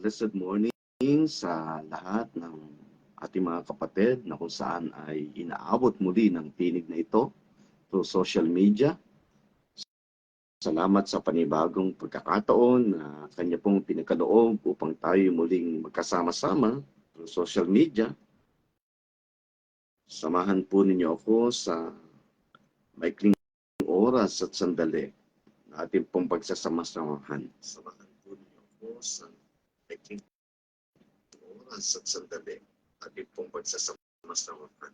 Blessed morning sa lahat ng ating mga kapatid na kung saan ay inaabot muli ng tinig na ito through social media. Salamat sa panibagong pagkakataon na kanya pong pinagkaloob upang tayo muling magkasama-sama through social media. Samahan po ninyo ako sa maikling oras at sandali na ating pong pagsasama-samahan. Samahan po ninyo ako sa maikling oras at sandali ating pong pagsasama-samahan.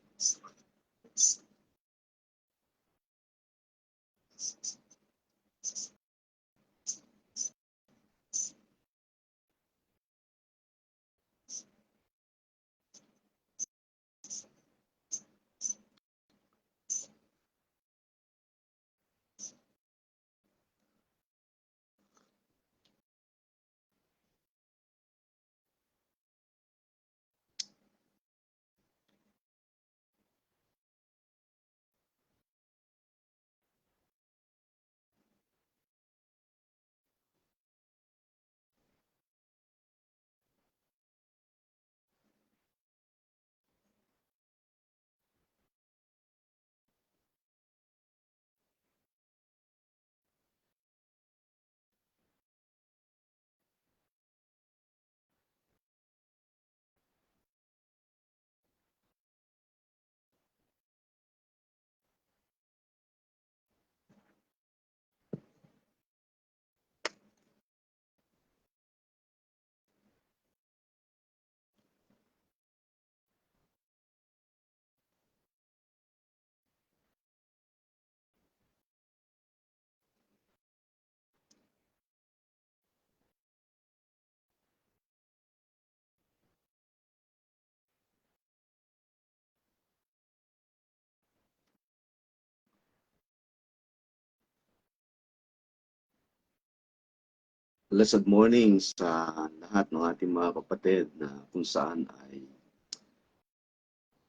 Blessed morning sa lahat ng ating mga kapatid na kung saan ay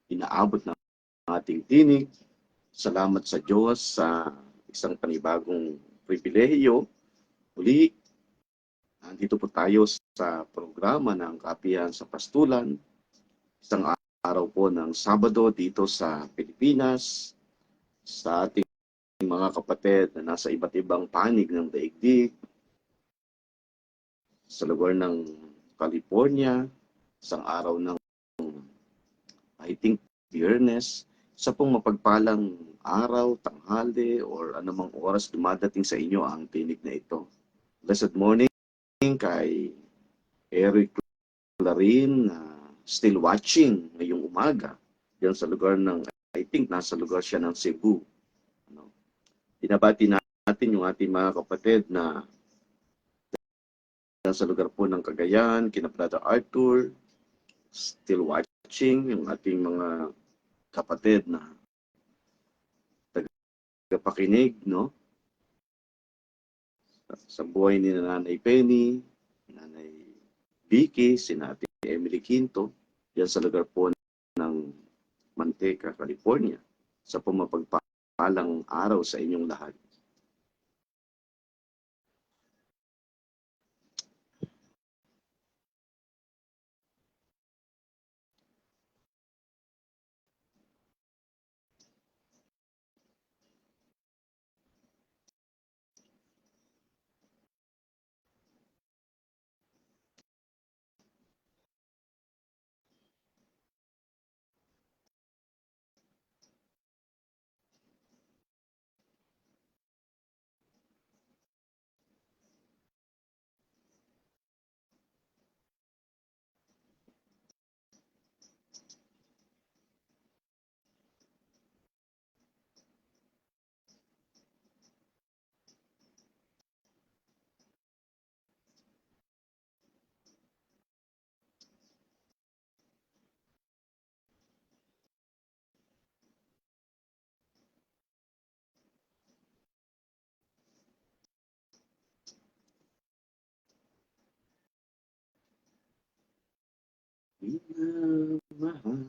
inaabot ng ating tinig. Salamat sa Diyos sa isang panibagong pribilehiyo. Muli, nandito po tayo sa programa ng Kapihan sa Pastulan. Isang araw po ng Sabado dito sa Pilipinas. Sa ating mga kapatid na nasa iba't ibang panig ng daigdig. Sa lugar ng California, isang araw ng I think Biyernes, sa pong mapagpalang araw, tanghali, or anumang oras dumadating sa inyo ang tinig na ito. Blessed morning kay Eric Clarin na still watching ngayong umaga diyan sa lugar ng, I think nasa lugar siya ng Cebu. Binabati natin yung ating mga kapatid na sa lugar po ng Cagayan, kina Brother Arthur, still watching yung ating mga kapatid na tagapakinig, no? Sa buhay ni Nanay Penny, Nanay Vicky, si Ate Emily Quinto, yan sa lugar po ng Manteca, California. Sa pumapagpalang araw sa inyong lahat. Minamahal.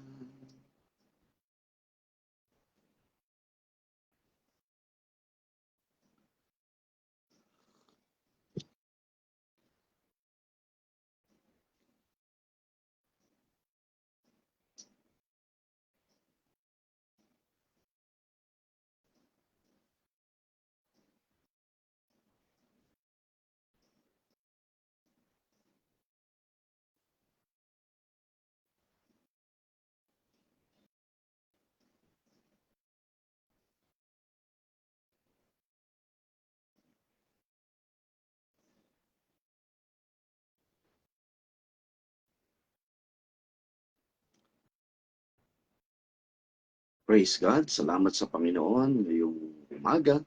Praise God. Salamat sa Panginoon ngayong umaga.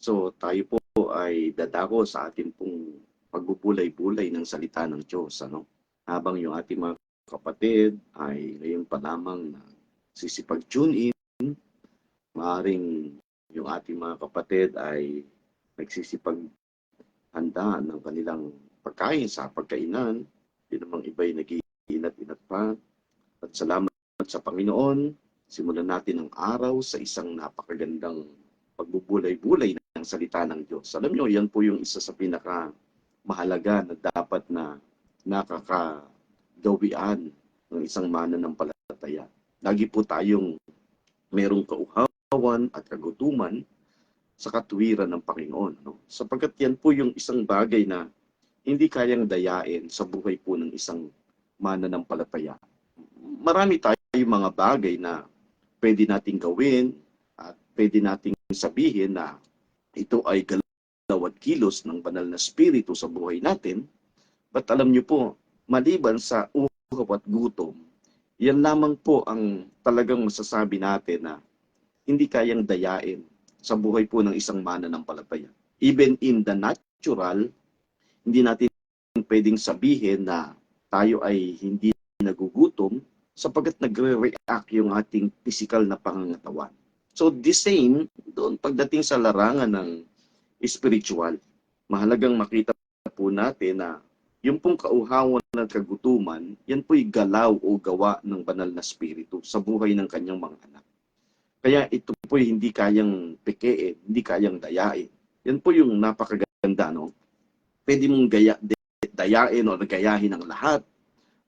So tayo po ay dadako sa ating pong pagbubulay-bulay ng salita ng Diyos. Habang yung ating mga kapatid ay ngayon pa lamang na sisipag-tune in, maaaring yung ating mga kapatid ay nagsisipag-handa ng kanilang pagkain sa pagkainan. Hindi namang iba'y nag-iinat-inat pa. At salamat sa Panginoon. Simulan natin ang araw sa isang napakagandang pagbubulay-bulay ng salita ng Diyos. Alam nyo, yan po yung isa sa pinaka-mahalaga na dapat na nakakagawian ng isang mananampalataya. Lagi po tayong merong kauhawan at kagutuman sa katuwiran ng Panginoon. Sapagkat yan po yung isang bagay na hindi kayang dayain sa buhay po ng isang mananampalataya. Marami tayong mga bagay na pwede nating gawin at pwede nating sabihin na ito ay galaw at kilos ng banal na spirito sa buhay natin. But alam niyo po, maliban sa uhaw at gutom, yan lamang po ang talagang masasabi natin na hindi kayang dayain sa buhay po ng isang mananampalataya. Even in the natural, hindi natin pwedeng sabihin na tayo ay hindi nagugutom sapagkat nagre-react yung ating physical na pangangatawan. So the same, doon pagdating sa larangan ng spiritual, mahalagang makita po natin na yung pong kauhawan at kagutuman, yan po'y galaw o gawa ng banal na spirito sa buhay ng kanyang mga anak. Kaya ito po'y hindi kayang pekein, hindi kayang dayain. Yan po yung napakaganda, no? Pwede mong dayain o gayahin ang lahat,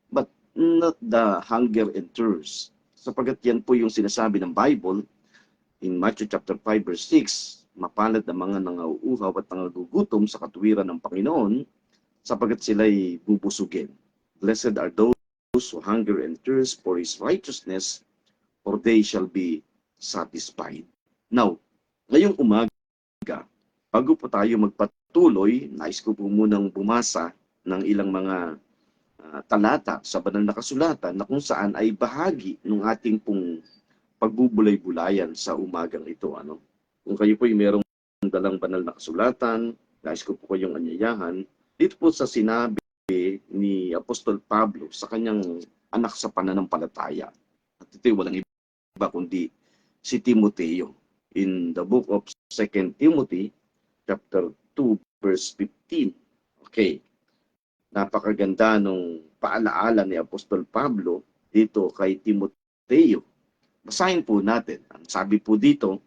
but not the hunger and thirst. Sapagat yan po yung sinasabi ng Bible in Matthew chapter 5 verse 6, mapalad ang mga nangauuhaw at nangagugutom sa katuwiran ng Panginoon sapagat sila'y bubusugin. Blessed are those who hunger and thirst for His righteousness, for they shall be satisfied. Now, ngayong umaga, bago po tayo magpatuloy, nais ko po munang bumasa ng ilang mga talata sa banal na kasulatan na kung saan ay bahagi ng ating pong pagbubulay-bulayan sa umagang ito. Kung kayo po ay merong dalang banal na kasulatan, nais ko po kayong anyayahan, dito po sa sinabi ni Apostol Pablo sa kanyang anak sa pananampalataya. At ito ay walang iba kundi si Timoteo. In the book of 2 Timothy, chapter 2, verse 15. Okay. Napakaganda nung paalaala ni Apostol Pablo dito kay Timoteo. Basahin po natin. Ang sabi po dito,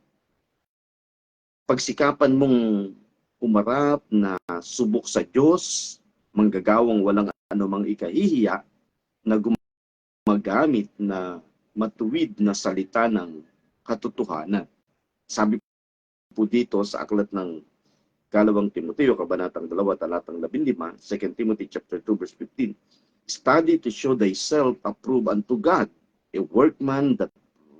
pagsikapan mong umarap na subok sa Diyos, manggagawang walang anumang ikahihiya, na gumagamit na matuwid na salita ng katotohanan. Sabi po dito sa aklat ng Kalawang Timoteo, Kabanatang 2, Talatang 15, 2 Timothy chapter 2, verse 15. Study to show thyself approved unto God, a workman that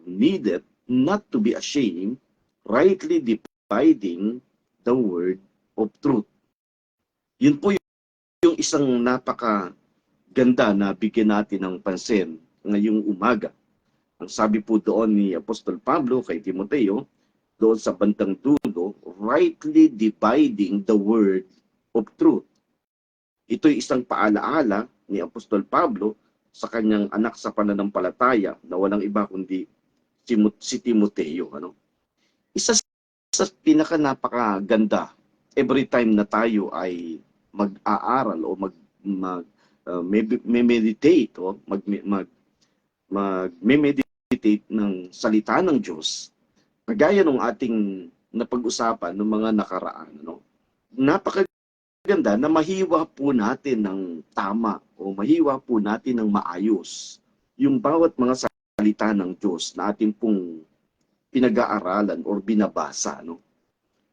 needeth not to be ashamed, rightly dividing the word of truth. Yun po yung isang napakaganda na bigyan natin ng pansin ngayong umaga. Ang sabi po doon ni Apostol Pablo kay Timoteo, doon sa bantang dulo, rightly dividing the word of truth. Ito'y isang paalaala ni Apostol Pablo sa kanyang anak sa pananampalataya na walang iba kundi si Timoteo. Isa sa pinaka-napakaganda every time na tayo ay mag-aaral o mag-meditate o mag-meditate ng salita ng Diyos, kagaya ng ating napag-usapan ng mga nakaraan, napakaganda na mahiwa po natin ng tama o mahiwa po natin ng maayos yung bawat mga salita ng Diyos na ating pong pinag-aaralan o binabasa.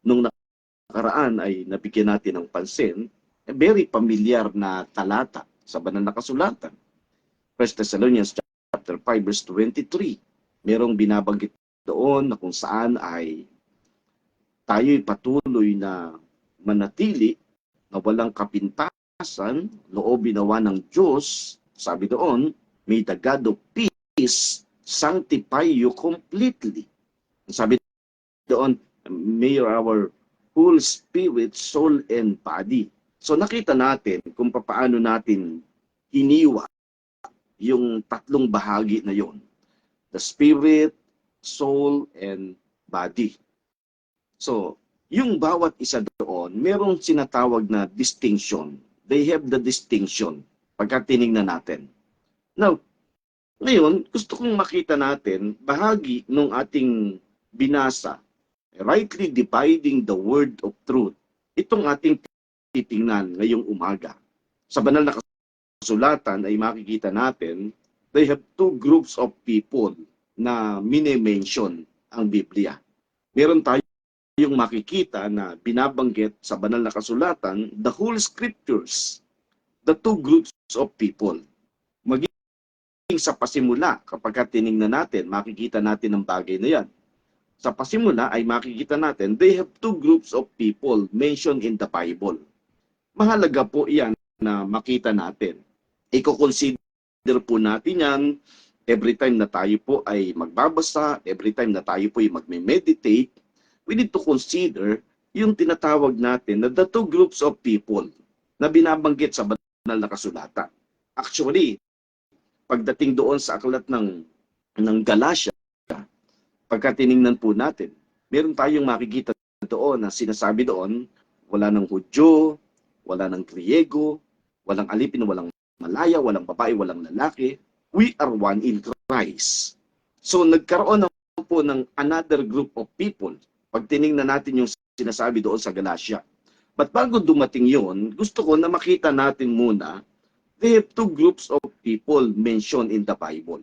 Nung nakaraan ay nabigyan natin ng pansin, very familiar na talata sa banal na kasulatan. 1 Thessalonians chapter 5 verse 23. Merong binabanggit doon na kung saan ay tayo'y patuloy na manatili na walang kapintasan, loobin nawa ng Diyos. Sabi doon, may the God of peace sanctify you completely. Sabi doon, may our whole spirit, soul, and body. So nakita natin kung paano natin hiniwa yung tatlong bahagi na yon. The spirit, soul, and body. So, yung bawat isa doon, merong sinatawag na distinction. They have the distinction pagka tinignan natin. Now, ngayon, gusto kong makita natin bahagi ng ating binasa, rightly dividing the word of truth. Itong ating titingnan ngayong umaga. Sa banal na kasulatan ay makikita natin, they have two groups of people na mini-mention ang Biblia. Meron tayong makikita na binabanggit sa banal na kasulatan, the whole scriptures, the two groups of people. Maging sa pasimula, kapag tinignan natin, makikita natin ang bagay na yan. Sa pasimula ay makikita natin, they have two groups of people mentioned in the Bible. Mahalaga po yan na makita natin. I-consider po natin yan every time na tayo po ay magbabasa, every time na tayo po ay magme-meditate. We need to consider yung tinatawag natin na the two groups of people na binabanggit sa banal na kasulatan. Actually, pagdating doon sa aklat ng Galatia, pagka tiningnan po natin, meron tayong makikita doon na sinasabi doon, wala ng Hudyo, wala ng Griego, walang alipin, walang malaya, walang babae, walang lalaki. We are one in Christ. So nagkaroon na po ng another group of people pag tiningnan natin yung sinasabi doon sa Galatia. But bago dumating yon, gusto ko na makita natin muna, they have two groups of people mentioned in the Bible.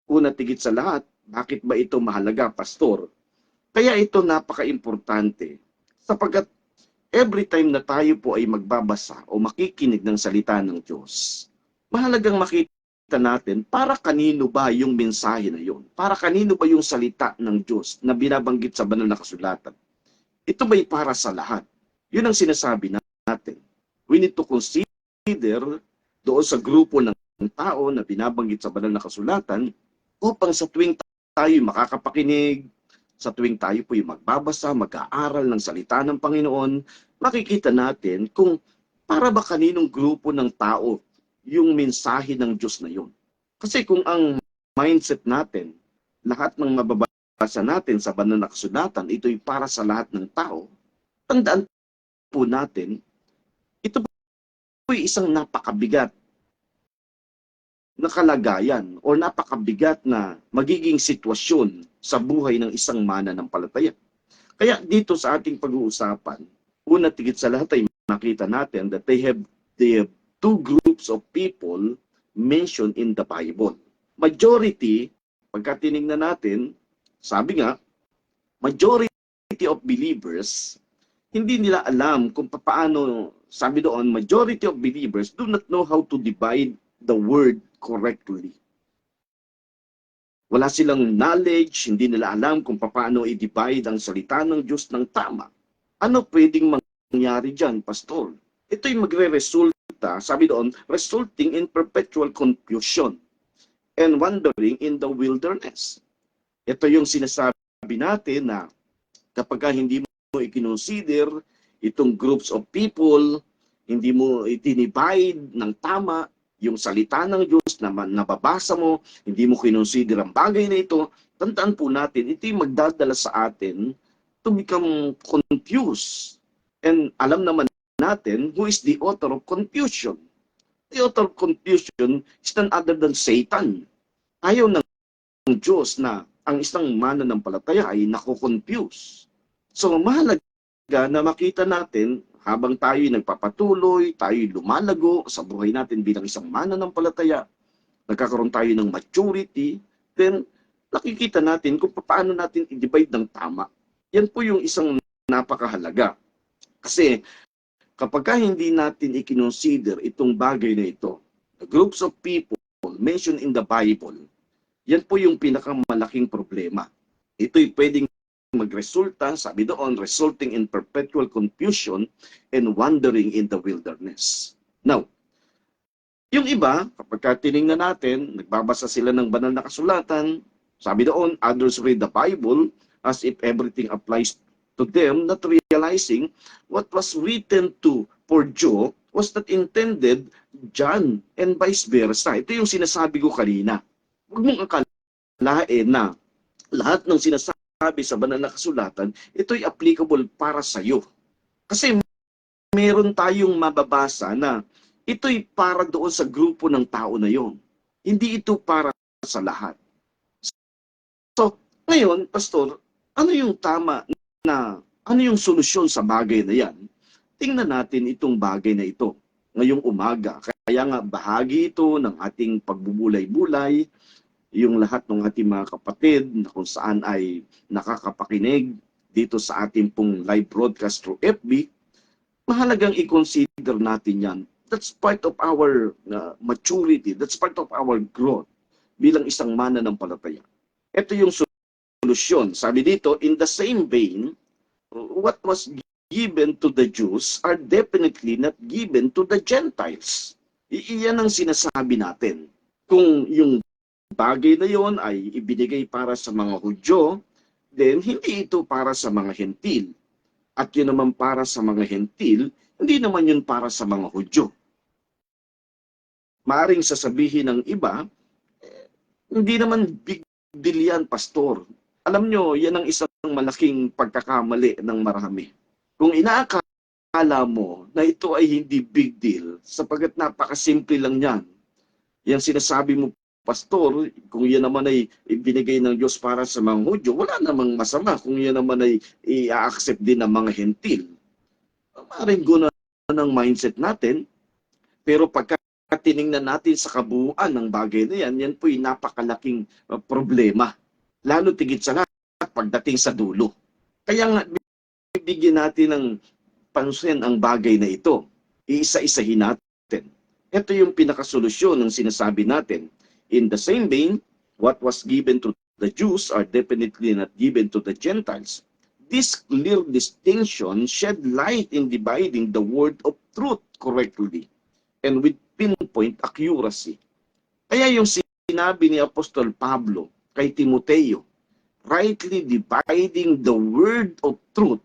Una, tigit sa lahat, bakit ba ito mahalaga, Pastor? Kaya ito napaka-importante sapagkat every time na tayo po ay magbabasa o makikinig ng salita ng Diyos, mahalagang makita natin para kanino ba yung mensahe na yun? Para kanino ba yung salita ng Diyos na binabanggit sa banal na kasulatan? Ito ba'y para sa lahat? Yun ang sinasabi natin. We need to consider doon sa grupo ng tao na binabanggit sa banal na kasulatan upang sa tuwing tayo makakapakinig, sa tuwing tayo po yung magbabasa, mag-aaral ng salita ng Panginoon, makikita natin kung para ba kaninong grupo ng tao yung mensahe ng Diyos na yun. Kasi kung ang mindset natin, lahat ng mababasa natin sa banal na kasulatan, ito'y para sa lahat ng tao, tandaan po natin, ito po ay isang napakabigat na kalagayan o napakabigat na magiging sitwasyon sa buhay ng isang mananampalataya. Kaya dito sa ating pag-uusapan, una tigit sa lahat ay makita natin that they have two groups of people mentioned in the Bible. Majority, pagka tinignan natin, sabi nga, majority of believers, hindi nila alam kung paano, sabi doon, majority of believers do not know how to divide the word correctly. Wala silang knowledge, hindi nila alam kung paano i-divide ang salita ng Diyos ng tama. Ano pwedeng mangyari dyan, Pastor? Ito'y magre-resulta, sabi doon, resulting in perpetual confusion and wandering in the wilderness. Ito yung sinasabi natin na kapag hindi mo i-consider itong groups of people, hindi mo i-divide ng tama, yung salita ng Diyos na nababasa mo, hindi mo kinonsider ang bagay na ito, tandaan po natin, ito'y magdadala sa atin to become confused. And alam naman natin who is the author of confusion. The author of confusion is none other than Satan. Ayaw ng Diyos na ang isang mananampalataya ay nako-confuse. So mahalaga na makita natin habang tayo nagpapatuloy, tayo lumalago sa buhay natin bilang isang mananampalataya, nagkakaroon tayo ng maturity, then nakikita natin kung paano natin i-divide ng tama. Yan po yung isang napakahalaga. Kasi kapag hindi natin i-consider itong bagay na ito, the groups of people mentioned in the Bible, yan po yung pinakamalaking problema. Ito'y pwedeng magresulta, sabi doon, resulting in perpetual confusion and wandering in the wilderness. Now, Yung iba, kapag tinignan natin, nagbabasa sila ng banal na kasulatan, sabi doon, others read the Bible as if everything applies to them, not realizing what was written to for Joe was not intended John and vice versa. Ito yung sinasabi ko kanina. Huwag mong akalain na lahat ng sinasabi sa banal na kasulatan, ito'y applicable para sa iyo. Kasi meron tayong mababasa na ito'y para doon sa grupo ng tao na yon. Hindi ito para sa lahat. So, ngayon, Pastor, ano yung tama na, ano yung solusyon sa bagay na yan? Tingnan natin itong bagay na ito ngayong umaga. Kaya nga bahagi ito ng ating pagbubulay-bulay, yung lahat ng ating mga kapatid na kung saan ay nakakapakinig dito sa ating pong live broadcast through FB, mahalagang i-consider natin yan. That's part of our maturity. That's part of our growth bilang isang mananampalataya. Ito yung solusyon. Sabi dito, in the same vein, what was given to the Jews are definitely not given to the Gentiles. Iyan ang sinasabi natin. Kung yung bagay na yon ay ibinigay para sa mga Hudyo, then hindi ito para sa mga Hentil. At yun naman para sa mga Hentil, hindi naman yun para sa mga Hudyo. Maaring sasabihin ng iba, hindi naman big deal yan, Pastor. Alam nyo, yan ang isang malaking pagkakamali ng marami. Kung inaakala mo na ito ay hindi big deal, sapagat napakasimple lang yan, yan sinasabi mo, Pastor, kung yan naman ay ibinigay ng Diyos para sa mga Hudyo, wala namang masama kung yan naman ay i-accept din ng mga Hentil. Maring guna ng mindset natin, pero pagka tiningnan natin sa kabuuan ng bagay na yan, yan po'y napakalaking problema. Lalo tigit sa lahat pagdating sa dulo. Kaya nga, bibigyan natin ng pansin ang bagay na ito. Iisa-isahin natin. Ito yung pinakasolusyon ng sinasabi natin. In the same vein, what was given to the Jews are definitely not given to the Gentiles. This clear distinction shed light in dividing the word of truth correctly and with pinpoint accuracy. Kaya yung sinabi ni Apostol Pablo kay Timoteo, rightly dividing the word of truth,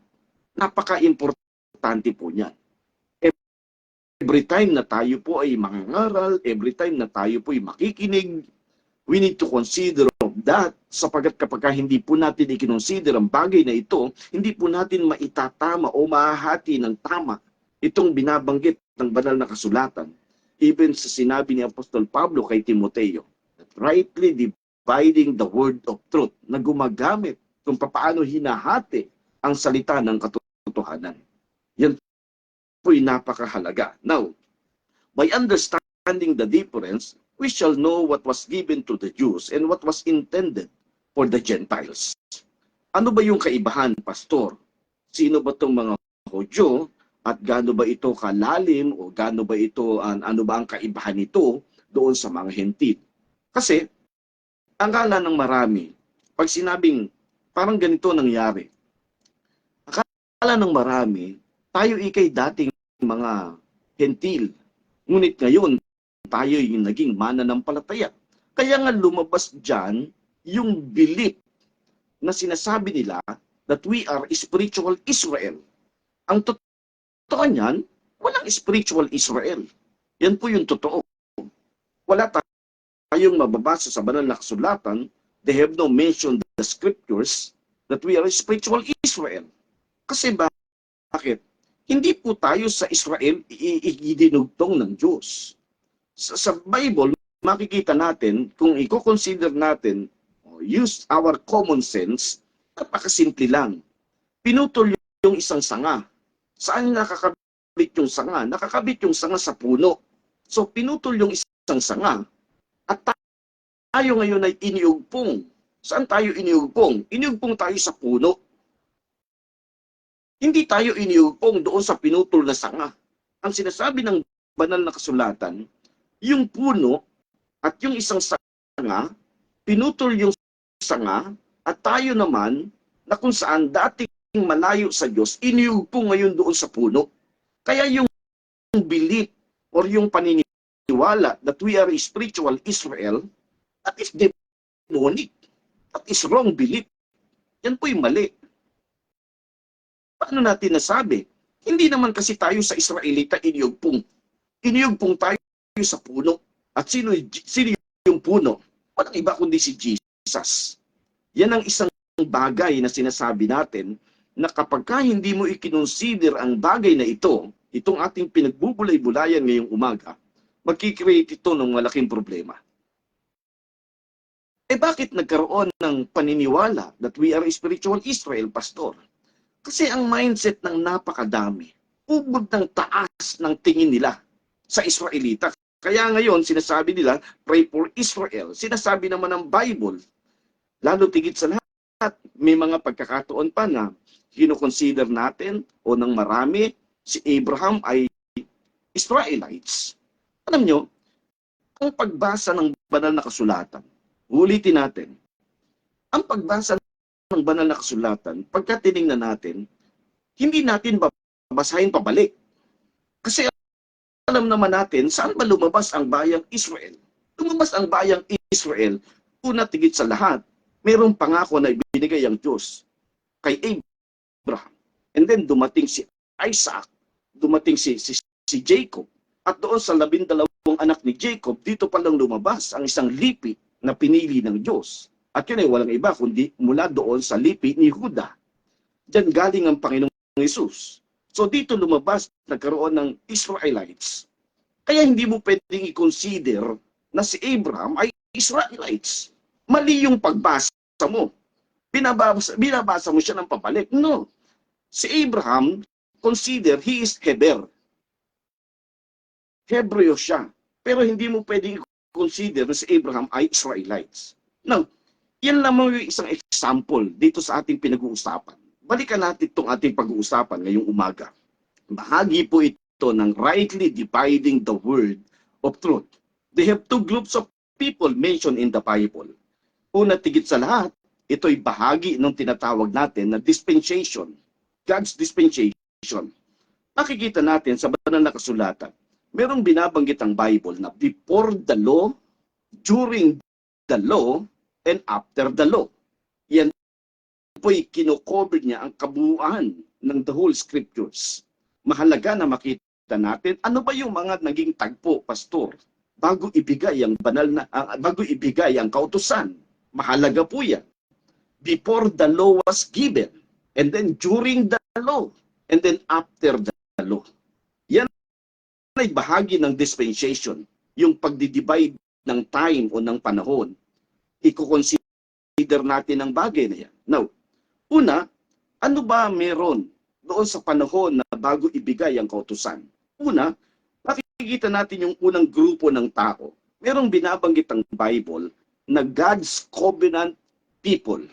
napaka-importante po niyan. Every time na tayo po ay mangangaral, every time na tayo po ay makikinig, we need to consider that sapagat kapag hindi po natin i-consider ang bagay na ito, hindi po natin maitatama o mahahati ng tama itong binabanggit ng banal na kasulatan. Even sa sinabi ni Apostol Pablo kay Timoteo, that rightly dividing the word of truth, na gumagamit kung paano hinahati ang salita ng katotohanan. Yan po'y napakahalaga. Now, by understanding the difference, we shall know what was given to the Jews and what was intended for the Gentiles. Ano ba yung kaibahan, Pastor? Sino ba itong mga Hudyo at gaano ba ito kalalim o gaano ba ito, ano ba ang kaibahan nito doon sa mga Hentil? Kasi, ang akala ng marami, pag sinabing parang ganito nangyari, akala ng marami, tayo ikay dating mga Hentil. Ngunit ngayon, tayo yung naging mananampalataya. Kaya nga lumabas dyan yung belief na sinasabi nila that we are spiritual Israel. Ang totoo niyan, walang spiritual Israel. Yan po yung totoo. Wala tayong mababasa sa banal na kasulatan. They have no mention the scriptures that we are spiritual Israel. Kasi bakit? Hindi po tayo sa Israel idinugtong ng Diyos. Sa Bible, makikita natin, kung i-consider natin, use our common sense, napakasimple lang. Pinutol yung isang sanga. Saan nakakabit yung sanga? Nakakabit yung sanga sa puno. So, pinutol yung isang sanga. At tayo ngayon ay iniugpong. Saan tayo iniugpong? Iniugpong tayo sa puno. Hindi tayo iniugpong doon sa pinutol na sanga. Ang sinasabi ng banal na kasulatan, yung puno at yung isang sanga, pinutol yung sanga, at tayo naman, na kung saan dating malayo sa Diyos, iniugpong ngayon doon sa puno. Kaya yung belief or yung paniniwala paniniwala that we are a spiritual Israel, that is demonic. That is wrong belief. Yan po yung mali. Paano natin nasabi? Hindi naman kasi tayo sa Israelita iniyugpong. Iniyugpong tayo sa puno. At sino yung puno? Walang iba kundi si Jesus. Yan ang isang bagay na sinasabi natin na kapag ka hindi mo ikinonsider ang bagay na ito, itong ating pinagbubulay-bulayan ngayong umaga, magkikreate ito ng malaking problema. Eh bakit nagkaroon ng paniniwala that we are a spiritual Israel, Pastor? Kasi ang mindset ng napakadami, ubod ng taas ng tingin nila sa Israelita. Kaya ngayon, sinasabi nila, pray for Israel. Sinasabi naman ng Bible, lalo tigit sa lahat, may mga pagkakataon pa na kinoconsider natin o ng marami, si Abraham ay Israelites. Alam nyo, ang pagbasa ng banal na kasulatan, ulitin natin, ang pagbasa ng banal na kasulatan, pagka tinignan natin, hindi natin babasahin pabalik. Kasi alam naman natin, saan ba lumabas ang bayang Israel? Lumabas ang bayang Israel, una tigit sa lahat, mayroong pangako na ibinigay ang Diyos kay Abraham. And then dumating si Isaac, dumating si Jacob, at doon sa 12 anak ni Jacob, dito palang lumabas ang isang lipi na pinili ng Diyos. At yun ay walang iba kundi mula doon sa lipi ni Juda. Diyan galing ang Panginoong Hesus. So dito lumabas, nagkaroon ng Israelites. Kaya hindi mo pwedeng i-consider na si Abraham ay Israelites. Mali yung pagbasa mo. Binabasa mo siya ng pabalik. No. Si Abraham, consider he is Heber. Hebreo siya. Pero hindi mo pwedeng i-consider na si Abraham ay Israelites. Now, yan lamang yung isang example dito sa ating pinag-uusapan. Balikan natin itong ating pag-uusapan ngayong umaga. Bahagi po ito ng rightly dividing the word of truth. They have two groups of people mentioned in the Bible. Una tigit sa lahat, ito'y bahagi ng tinatawag natin na dispensation. God's dispensation. Nakikita natin sa banal na kasulatan, merong binabanggit ang Bible na before the law, during the law, and after the law. Yan po'y kinocover niya ang kabuuan ng the whole scriptures. Mahalaga na makita natin ano ba yung mga naging tagpo, Pastor, bago ibigay ang bago ibigay ang kautusan. Mahalaga po yan. Before the law was given, and then during the law, and then after the law. Yan ay bahagi ng dispensation, yung pagdidivide ng time o ng panahon. I-consider natin ang bagay na yan. Now, una, ano ba meron doon sa panahon na bago ibigay ang kautusan? Una, makikita natin yung unang grupo ng tao. Merong binabanggit ang Bible na God's covenant people.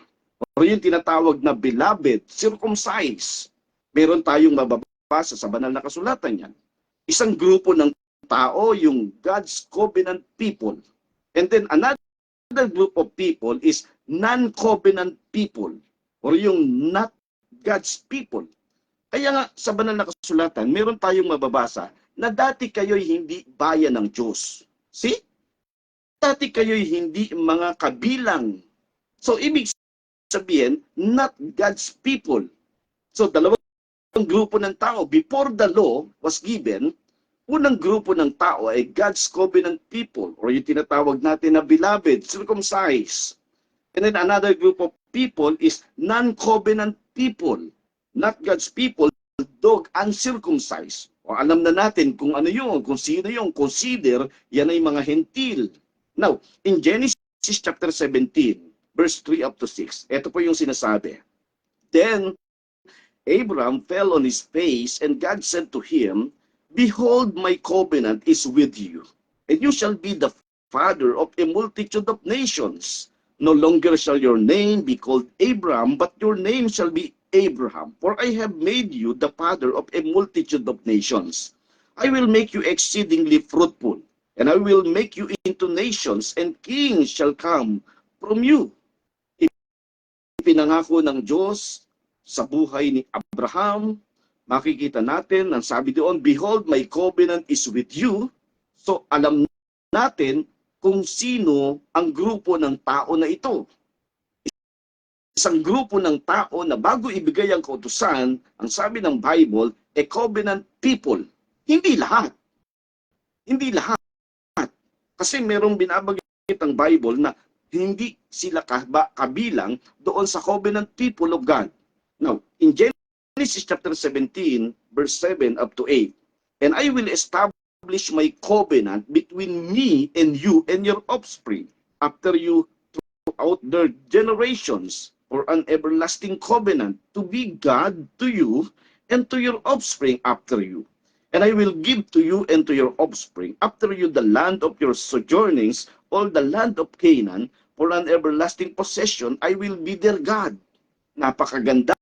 O yung tinatawag na beloved, circumcised. Meron tayong mababasa sa banal na kasulatan yan. Isang grupo ng tao, yung God's covenant people. And then another group of people is non-covenant people. Or yung not God's people. Kaya nga sa banal na kasulatan, meron tayong mababasa na dati kayo'y hindi bayan ng Diyos. See? Dati kayo'y hindi mga kabilang. So ibig sabihin, not God's people. So dalawang grupo ng tao, before the law was given, unang grupo ng tao ay God's covenant people, or yung tinatawag natin na beloved, circumcised. And then another group of people is non-covenant people, not God's people, though uncircumcised. O alam na natin kung ano yun, kung sino yung consider, yan ay mga hentil. Now, in Genesis chapter 17, verse 3 up to 6, ito po yung sinasabi. Then Abraham fell on his face, and God said to him, Behold, my covenant is with you, and you shall be the father of a multitude of nations. No longer shall your name be called Abraham, but your name shall be Abraham, for I have made you the father of a multitude of nations. I will make you exceedingly fruitful, and I will make you into nations, and kings shall come from you. Ipinangako ng Diyos sa buhay ni Abraham, makikita natin, ang sabi doon, Behold, my covenant is with you. So alam natin kung sino ang grupo ng tao na ito. Isang grupo ng tao na bago ibigay ang kautusan, ang sabi ng Bible, a covenant people. Hindi lahat. Hindi lahat. Kasi merong binabanggit ang Bible na hindi sila kabilang doon sa covenant people of God. Now, in Genesis chapter 17, verse 7 up to 8, and I will establish my covenant between me and you and your offspring after you throughout their generations for an everlasting covenant to be God to you and to your offspring after you. And I will give to you and to your offspring after you the land of your sojournings, all the land of Canaan, for an everlasting possession. I will be their God. Napakaganda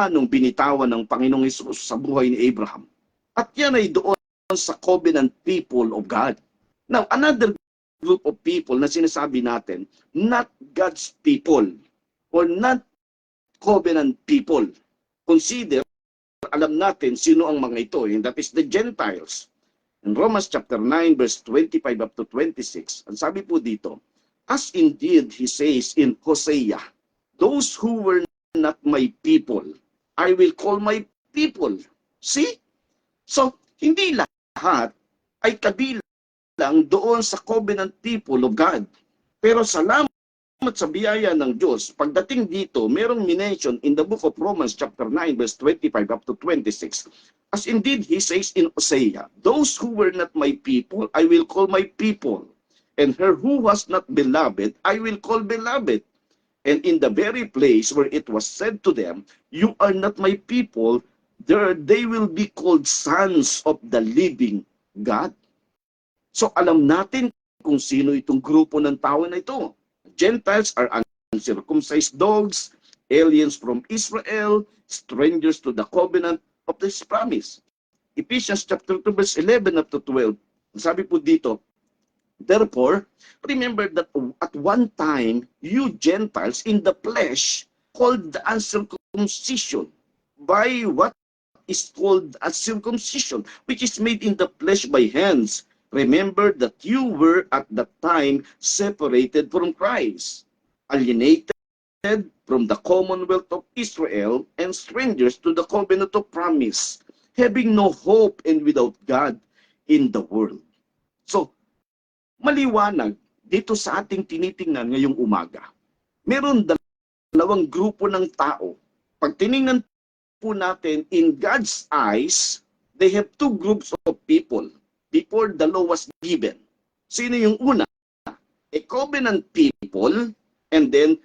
nung binitawan ng Panginoong Hesus sa buhay ni Abraham. At yan ay doon sa covenant people of God. Now, another group of people na sinasabi natin, not God's people or not covenant people. Consider, alam natin sino ang mga ito, and that is the Gentiles. In Romans chapter 9, verse 25 up to 26, ang sabi po dito, as indeed he says in Hosea, those who were not my people, I will call my people. See? So, hindi lahat ay kabilang doon sa covenant people of God. Pero salamat sa biyaya ng Diyos, pagdating dito, merong minention in the book of Romans chapter 9, verse 25 up to 26. As indeed he says in Hosea, those who were not my people, I will call my people. And her who was not beloved, I will call beloved. And in the very place where it was said to them, you are not my people, there they will be called sons of the living God. So alam natin kung sino itong grupo ng tao na ito. Gentiles are uncircumcised dogs, aliens from Israel, strangers to the covenant of this promise. Ephesians chapter 2 verse 11 up to 12. Sabi po dito, therefore, remember that at one time, you Gentiles in the flesh called the uncircumcision by what is called a circumcision, which is made in the flesh by hands. Remember that you were at that time separated from Christ, alienated from the commonwealth of Israel, and strangers to the covenant of promise, having no hope and without God in the world. So, maliwanag dito sa ating tinitingnan ngayong umaga. Meron dalawang grupo ng tao. Pag tiningnan po natin, in God's eyes, they have two groups of people before the law was given. Sino yung una? A covenant people and then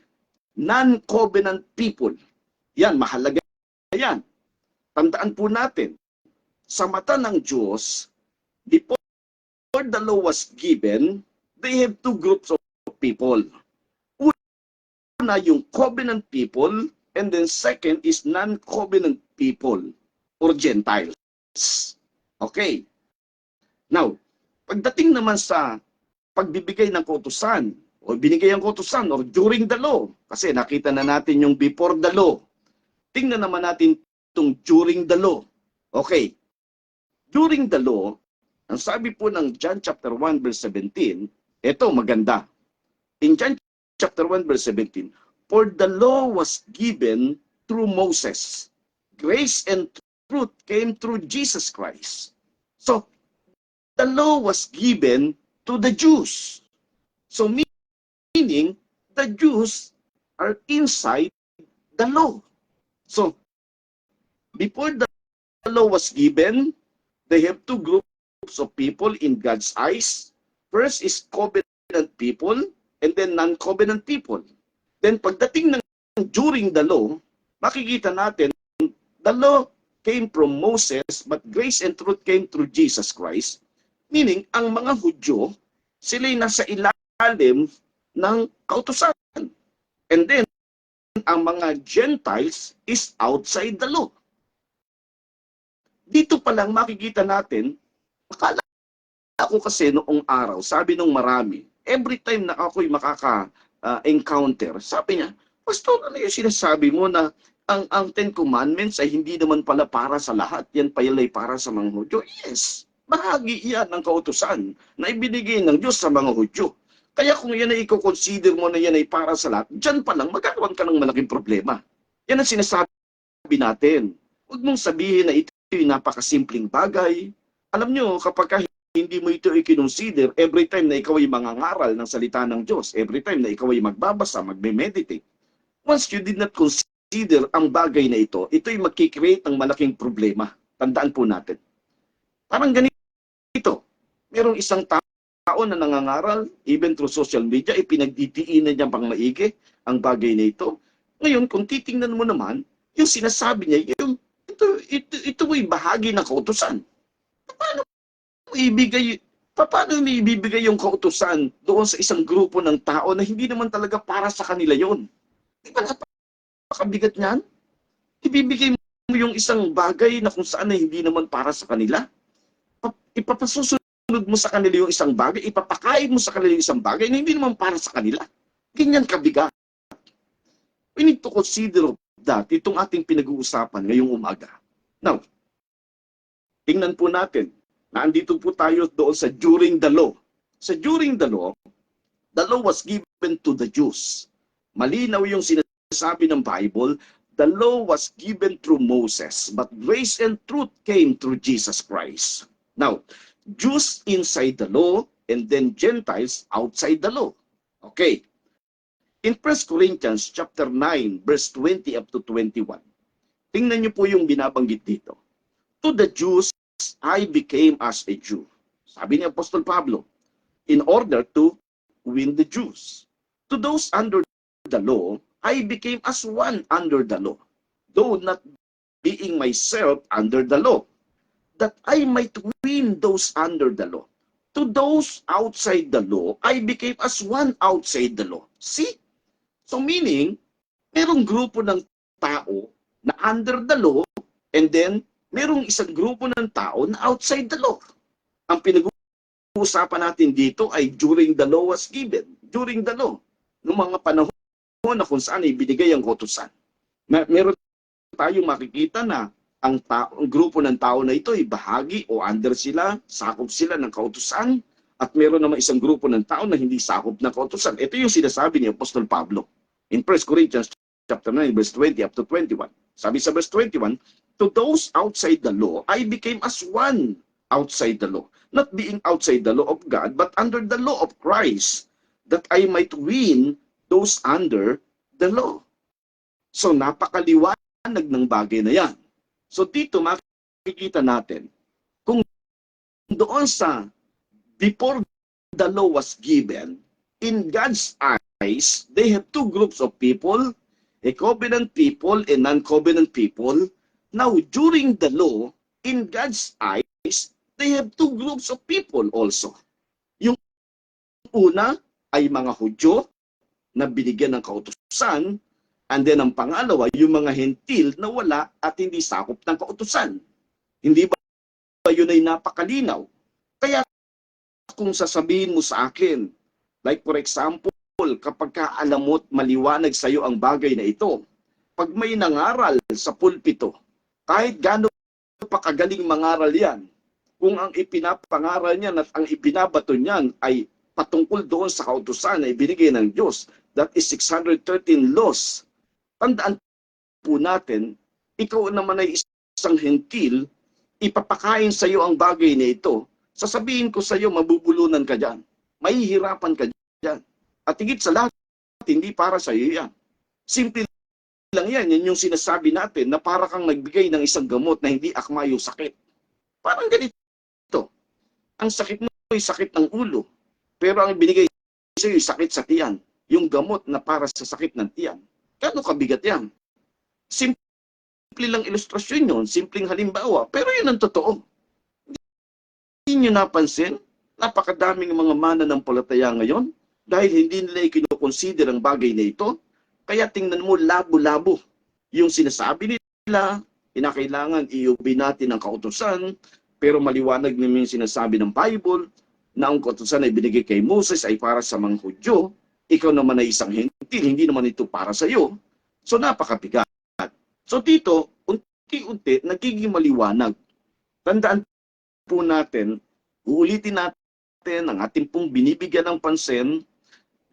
non-covenant people. Yan, mahalaga yan. Tandaan po natin, sa mata ng Diyos, before the law was given, they have two groups of people. Una, yung covenant people, and then second is non-covenant people or Gentiles. Okay. Now, pagdating naman sa pagbibigay ng kautusan, o binigay ang kautusan, or during the law, kasi nakita na natin yung before the law. Tingnan naman natin itong during the law. Okay. During the law, ang sabi po ng John chapter 1 verse 17, ito maganda. In John chapter 1 verse 17, for the law was given through Moses. Grace and truth came through Jesus Christ. So, the law was given to the Jews. So, meaning, the Jews are inside the law. So, before the law was given, they have two groups of people in God's eyes. First is covenant people, and then non-covenant people. Then, pagdating ng during the law, makikita natin, the law came from Moses, but grace and truth came through Jesus Christ. Meaning, ang mga Hudyo, sila'y nasa ilalim ng kautusan. And then, ang mga Gentiles is outside the law. Dito pa lang makikita natin, akala ako kasi noong araw, sabi nung marami, every time na ako'y makaka-encounter, sabi niya, Pastor, ano yung sinasabi mo na ang Ten Commandments ay hindi naman pala para sa lahat, yan pala ay para sa mga Hudyo? Yes. Bahagi yan ng kautusan na ibinigay ng Diyos sa mga Hudyo. Kaya kung yan ay i-consider mo na yan ay para sa lahat, dyan pa lang magkakaroon ka ng malaking problema. Yan ang sinasabi natin. Huwag mong sabihin na ito yung napakasimpleng bagay. Alam nyo, kapag hindi mo ito i-consider, every time na ikaw ay mangangaral ng salita ng Diyos, every time na ikaw ay magbabasa, magme-meditate, once you did not consider ang bagay na ito ay magkikreate ng malaking problema. Tandaan po natin. Parang ganito, merong isang tao na nangangaral, even through social media, ipinagdidiinan niya pang maigi ang bagay na ito. Ngayon, kung titingnan mo naman, yung sinasabi niya, ito ay bahagi ng kautusan. Paano mo ibibigay yung kautusan doon sa isang grupo ng tao na hindi naman talaga para sa kanila yon? Di ba napakabigat niyan? Ibibigay mo yung isang bagay na kung saan na hindi naman para sa kanila. Ipapasusunod mo sa kanila yung isang bagay, ipapakain mo sa kanila yung isang bagay na hindi naman para sa kanila. Ganyan kabigat. We need to consider that, itong ating pinag-uusapan ngayong umaga. Now, tingnan po natin, na andito po tayo doon sa during the law. Sa during the law was given to the Jews. Malinaw yung sinasabi ng Bible, the law was given through Moses, but grace and truth came through Jesus Christ. Now, Jews inside the law and then Gentiles outside the law. Okay. In 1 Corinthians chapter 9, verse 20 up to 21, tingnan niyo po yung binabanggit dito. To the Jews, I became as a Jew. Sabi ni Apostol Pablo, in order to win the Jews. To those under the law, I became as one under the law, though not being myself under the law, that I might win those under the law. To those outside the law, I became as one outside the law. See? So meaning, merong grupo ng tao na under the law, and then merong isang grupo ng tao na outside the law. Ang pinag-uusapan natin dito ay during the law was given. During the law. Noong mga panahon na kung saan ay binigay ang kautusan. Meron tayong makikita na ang grupo ng tao na ito ay bahagi o under sila, sakop sila ng kautusan, at meron naman isang grupo ng tao na hindi sakop ng kautusan. Ito yung sinasabi ni Apostol Pablo in 1 Corinthians chapter 9, verse 20 up to 21. Sabi sa verse 21, to those outside the law, I became as one outside the law, not being outside the law of God, but under the law of Christ, that I might win those under the law. So napakaliwanag ng bagay na yan. So dito makikita natin, kung doon sa before the law was given, in God's eyes, they have two groups of people, a covenant people and non-covenant people. Now, during the law, in God's eyes, they have two groups of people also. Yung una ay mga Hudyo na binigyan ng kautusan, and then ang pangalawa, yung mga hentil na wala at hindi sakop ng kautusan. Hindi ba yun ay napakalinaw? Kaya kung sasabihin mo sa akin, like for example, kapag alam mo't maliwanag sa iyo ang bagay na ito, pag may nangaral sa pulpito, kahit gaano pa kagaling mangaral yan, kung ang ipinapangaral niyan at ang ibinabato niyan ay patungkol doon sa kautusan na ibinigay ng Diyos, that is 613 laws. Tandaan po natin, ikaw naman ay isang hentil, ipapakain sa iyo ang bagay na ito, sasabihin ko sa iyo, mabubulunan ka dyan. Mahihirapan ka dyan. At higit sa lahat, hindi para sa iyo yan. Simple lang yan. Yan yung sinasabi natin na para kang nagbigay ng isang gamot na hindi akma yung sakit. Parang ganito. Ang sakit mo ay sakit ng ulo. Pero ang binigay sa iyo, sakit sa tiyan. Yung gamot na para sa sakit ng tiyan. Kano kabigat yan? Simple lang ilustrasyon yun. Simpleng halimbawa. Pero yun ang totoo. Hindi nyo napansin? Napakadaming mga mananampalataya ngayon dahil hindi nila i-consider ang bagay na ito. Kaya tingnan mo, labo-labo yung sinasabi nila, kinakailangan iubi natin ang kautusan, pero maliwanag naman yung sinasabi ng Bible na ang kautusan ay binigay kay Moses ay para sa mga Hudyo, ikaw naman ay isang hentil, hindi naman ito para sa iyo. So napakabigat. So dito, unti-unti, nagiging maliwanag. Tandaan po natin, uulitin natin ang ating pong binibigyan ng pansin.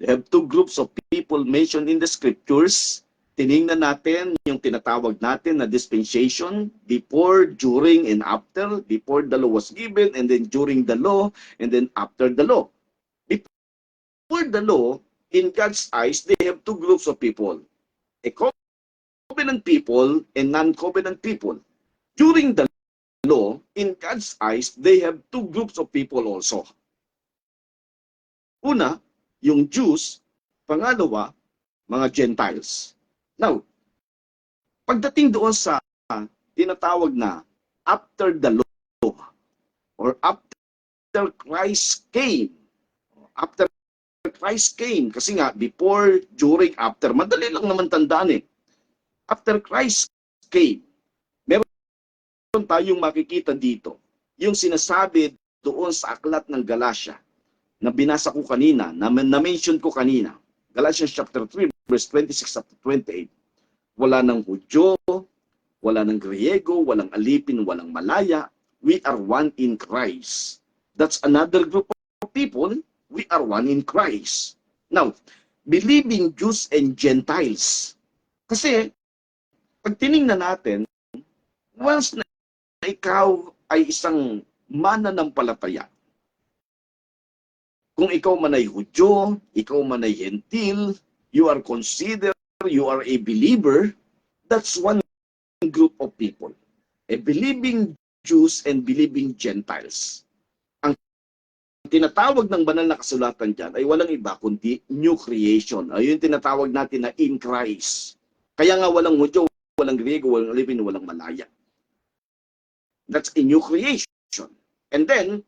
We have two groups of people mentioned in the scriptures. Tiningnan natin yung tinatawag natin na dispensation, before, during, and after. Before the law was given, and then during the law, and then after the law. Before the law, in God's eyes, they have two groups of people. A covenant people and non-covenant people. During the law, in God's eyes, they have two groups of people also. Una, yung Jews. Pangalawa, mga Gentiles. Now, pagdating doon sa tinatawag na after the law or after Christ came, after Christ came, kasi nga before, during, after, madali lang naman tandaan eh. After Christ came, meron tayong makikita dito, yung sinasabi doon sa aklat ng Galatia, na binasa ko kanina, na-mention ko kanina, Galatians chapter 3, verse 26 up to 28. Wala ng Hudyo, wala ng Griego, walang alipin, walang Malaya. We are one in Christ. That's another group of people. We are one in Christ. Now, believing Jews and Gentiles. Kasi, pag tinignan natin, once na ikaw ay isang mananampalataya, kung ikaw man ay Hudyo, ikaw man ay Gentil, you are considered, you are a believer, that's one group of people. A believing Jews and believing Gentiles. Ang tinatawag ng banal na kasulatan dyan ay walang iba kundi new creation. Ayun yung tinatawag natin na in Christ. Kaya nga walang Hudyo, walang Griego, walang alipin, walang Malaya. That's a new creation. And then,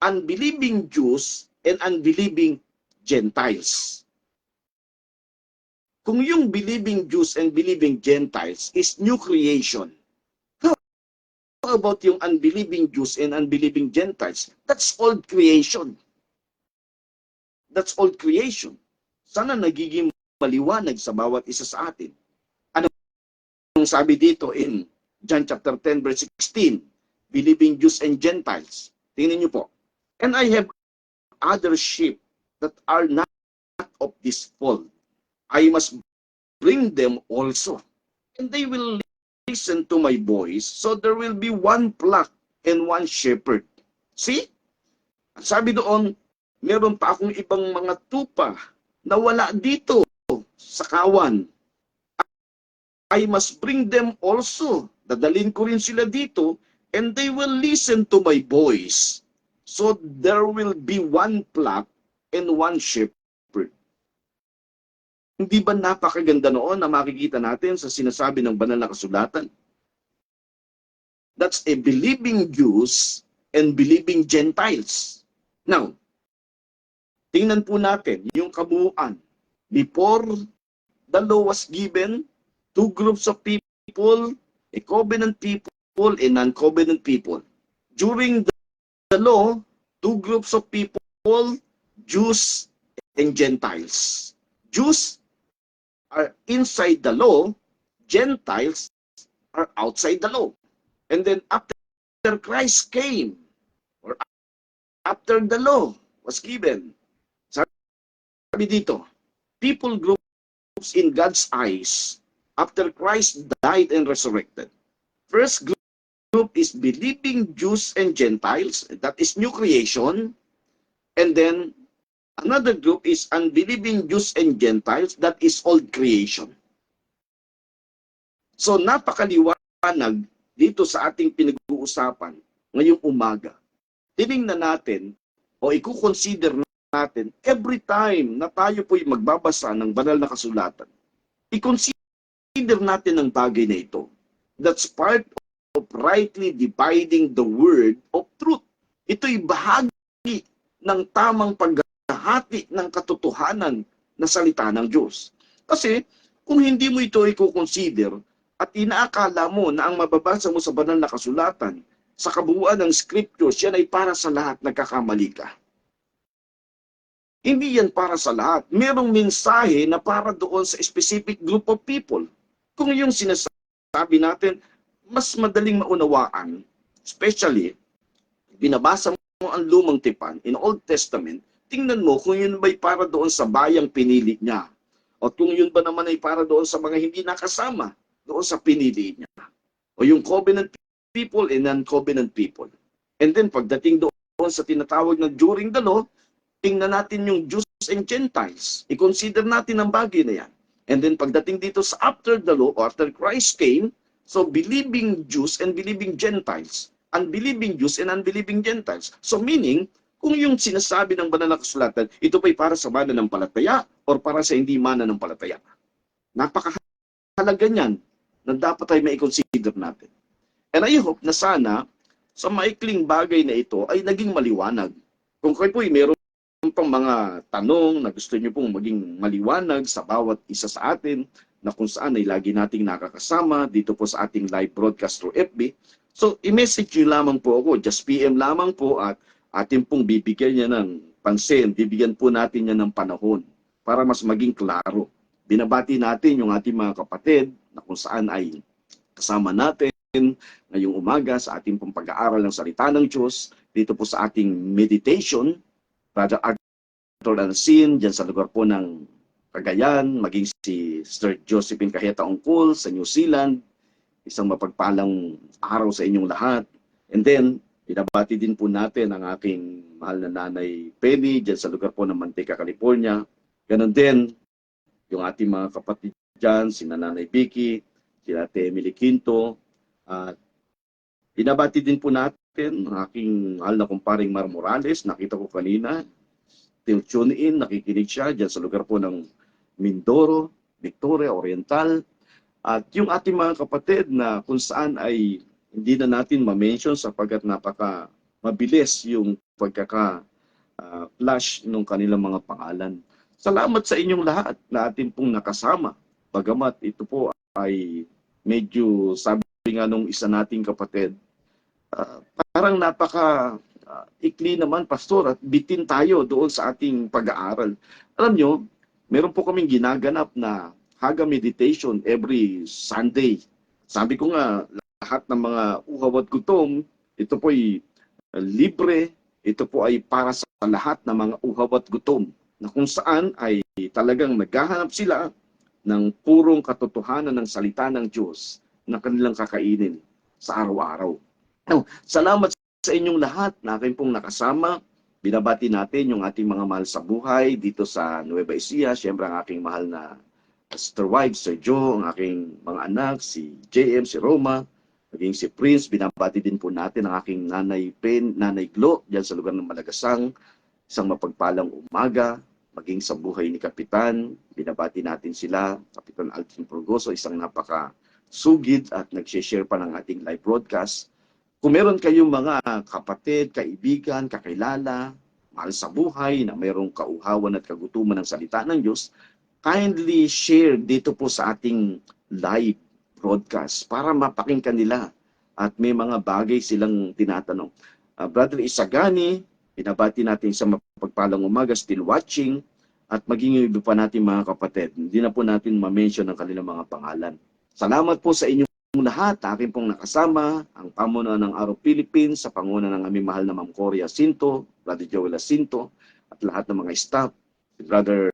unbelieving Jews and unbelieving Gentiles. Kung yung believing Jews and believing Gentiles is new creation, how about yung unbelieving Jews and unbelieving Gentiles? That's old creation. That's old creation. Sana nagiging maliwanag sa bawat isa sa atin. Ano ang sabi dito in John chapter 10 verse 16? Believing Jews and Gentiles. Tingnan niyo po. And I have other sheep that are not of this fold. I must bring them also, and they will listen to my voice, so there will be one flock and one shepherd. See? Sabi doon, meron pa akong ibang mga tupa na wala dito sa kawan. I must bring them also. Dadalhin ko rin sila dito, and they will listen to my voice. So there will be one flock and one shepherd. Hindi ba napakaganda noon na makikita natin sa sinasabi ng banal na kasulatan? That's a believing Jews and believing Gentiles. Now, tingnan po natin yung kabuuan. Before the law was given, two groups of people, a covenant people and non-covenant people. During the law, two groups of people, Jews and Gentiles. Jews are inside the law, Gentiles are outside the law. And then after Christ came, or after the law was given, sabi dito, people groups in God's eyes, after Christ died and resurrected. First group is believing Jews and Gentiles, that is new creation. And then another group is unbelieving Jews and Gentiles, that is old creation. So napakaliwanag dito sa ating pinag-uusapan ngayong umaga. Tinignan natin o i-consider natin every time na tayo po'y magbabasa ng banal na kasulatan. I-consider natin ang bagay na ito. That's part of rightly dividing the word of truth. Ito'y bahagi ng tamang paghahati ng katotohanan na salita ng Diyos. Kasi kung hindi mo ito i-consider at inaakala mo na ang mababasa mo sa banal na kasulatan sa kabuuan ng scriptures, yan ay para sa lahat, nagkakamali ka. Hindi yan para sa lahat. Merong mensahe na para doon sa specific group of people. Kung yung sinasabi natin, mas madaling maunawaan, especially binabasa mo ang lumang tipan in Old Testament, tingnan mo kung yun ba'y para doon sa bayang pinili niya. O kung yun ba naman ay para doon sa mga hindi nakasama doon sa pinili niya. O yung covenant people and non-covenant people. And then pagdating doon sa tinatawag na during the law, tingnan natin yung Jews and Gentiles. I-consider natin ang bagay na yan. And then pagdating dito sa after the law, or after Christ came, so believing Jews and believing Gentiles. Unbelieving Jews and unbelieving Gentiles. So meaning, kung yung sinasabi ng banal na kasulatan, ito ba'y para sa mananampalataya or para sa hindi mananampalataya? Napakahalaga niyan na dapat ay mai-consider natin. And I hope na sana sa maikling bagay na ito ay naging maliwanag. Kung kayo po'y meron pang mga tanong na gusto niyo pong maging maliwanag sa bawat isa sa atin, na kung saan ay lagi nating nakakasama dito po sa ating live broadcast through FB, so i-message niyo lamang po ako, just PM lamang po at atin pong bibigyan niya ng pansin, bibigyan po natin niya ng panahon para mas maging klaro. Binabati natin yung ating mga kapatid na kung saan ay kasama natin ngayong umaga sa ating pong pag-aaral ng salita ng Diyos, dito po sa ating meditation, Brother Arthur Alcin, dyan sa lugar po ng Cagayan, maging si Sister Josephine Cajeta Ongkol sa New Zealand, isang mapagpalang araw sa inyong lahat. And then, binabati din po natin ang aking mahal na nanay Penny, dyan sa lugar po ng Manteca, California. Ganon din, yung ating mga kapatid dyan, si Nanay Vicky, si Ate Emily Quinto, at binabati din po natin ang aking mahal na kumparing Mar Morales, nakita ko kanina, till tune in, nakikinig siya dyan sa lugar po ng Mindoro, Victoria, Oriental, at yung ating mga kapatid na kung saan ay hindi na natin ma-mention sapagkat napaka mabilis yung pagkaka-flash ng kanilang mga pangalan. Salamat sa inyong lahat na atin pong nakasama. Bagamat ito po ay medyo, sabi nga nung isa nating kapatid, parang napaka ikli naman, Pastor, at bitin tayo doon sa ating pag-aaral. Alam nyo, meron po kaming ginaganap na Haga meditation every Sunday. Sabi ko nga, lahat ng mga uhaw at gutom, ito po ay libre, ito po ay para sa lahat ng mga uhaw at gutom, na kung saan ay talagang naghahanap sila ng purong katotohanan ng salita ng Diyos na kanilang kakainin sa araw-araw. Salamat sa inyong lahat na aking pong nakasama. Binabati natin yung ating mga mahal sa buhay dito sa Nueva Ecija. Siyempre ang aking mahal na Sister Wife, Sir Joe, ang aking mga anak, si JM, si Roma, maging si Prince. Binabati din po natin ang aking nanay Pen, nanay Glo, diyan sa lugar ng Malagasang. Isang mapagpalang umaga, maging sa buhay ni Kapitan. Binabati natin sila, Kapitan Alvin Purgoso, isang napaka-sugid at nag-share pa ng ating live broadcast. Kung meron kayong mga kapatid, kaibigan, kakilala, mahal sa buhay, na mayroong kauhawan at kagutuman ng salita ng Diyos, kindly share dito po sa ating live broadcast para mapakinggan nila at may mga bagay silang tinatanong. Brother Isagani, binabati natin sa mapagpalang umaga, still watching, at maging iba pa natin mga kapatid. Hindi na po natin ma-mention ang kanilang mga pangalan. Salamat po sa inyong lahat. Akin pong nakasama ang pamunuan ng Araw Philippines sa panguna ng aming mahal na Ma'am Coria Cinto, Brother Joel Cinto, at lahat ng mga staff, Brother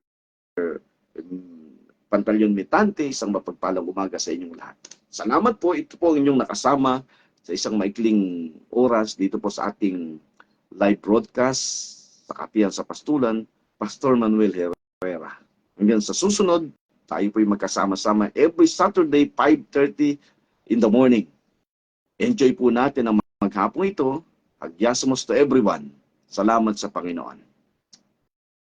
Pantaleon Mitante, isang mapagpalang umaga sa inyong lahat. Salamat po, ito po ang inyong nakasama sa isang maikling oras dito po sa ating live broadcast sa Kapihan sa Pastulan, Pastor Manuel Herrera. Hanggang sa susunod, tayo po'y magkasama-sama every Saturday, 5:30 in the morning. Enjoy po natin ang maghapong ito. Agyasamos to everyone. Salamat sa Panginoon.